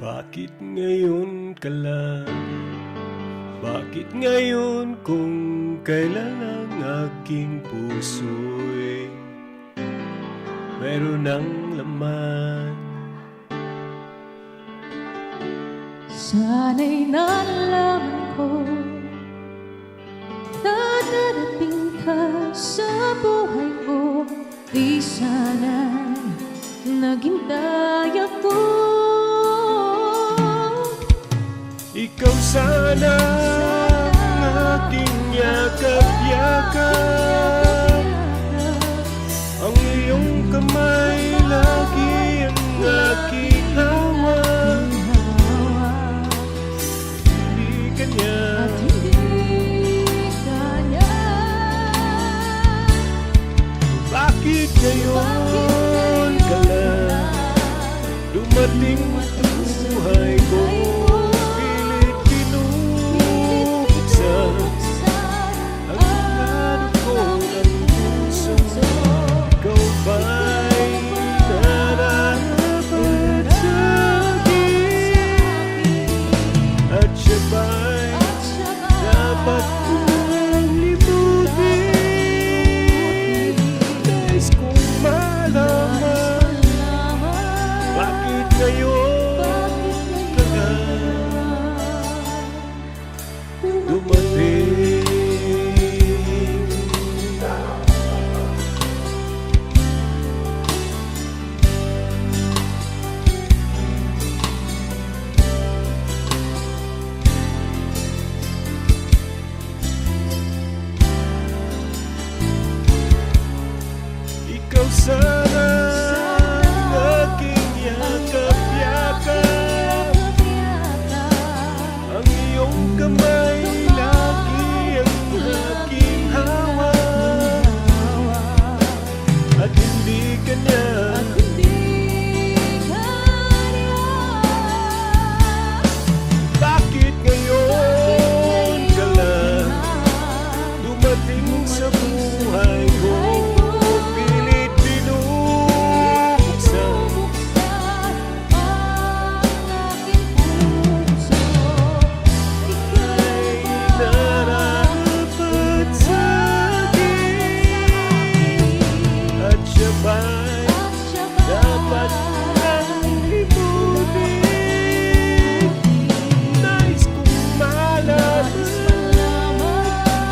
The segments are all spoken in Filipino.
Bakit ngayon ka lang? Bakit ngayon kung kailan ang aking puso'y meron ng laman? Sana'y nalaman ko na darating ka sa buhay ko. Di sana'y naghintay ako. Ikaw sana ang aking yakap-yakap, ang iyong kamay lagi ang aking hawak. Hindi kanya At hindi kanya. Bakit ngayon ka lang dumating sa buhay ko? Pilit binubuksan ang lado ko ng puso. Ikaw ba'y nararapat sa'kin? At siya ba'y dapat kong libutin? Nais kong malaman bakit ngayon ka lang dumating? Ikaw sana ang aking yakap-yakap, ang iyong kamay lagi ang aking hawak. At hindi kanya bakit ngayon ka lang dumating sa buhay ko? Pilit binubuksan ay nararapat sa'kin. At siya ba'y dapat kang libutin? Nais kong malaman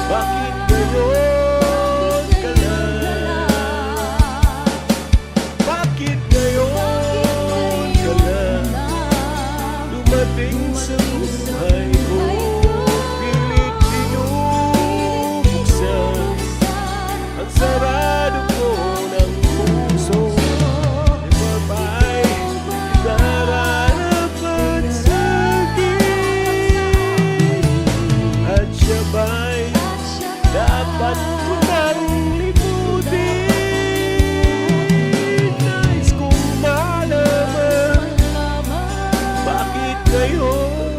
bakit ngayon ka lang? Bakit ngayon ka lang dumating sa buhay ko? Pilit binubuksan ang sarado ko ng puso. Ikaw ba'y nararapat sa'kin? At siya ba'y dapat ko nang libutin? Nais kong malaman bakit ngayon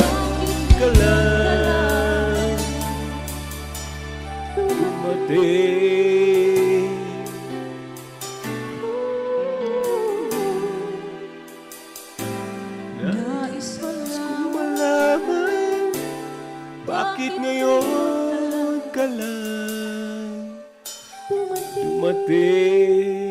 ka lang dumating? Nais kong malaman bakit ngayon ka lang dumating?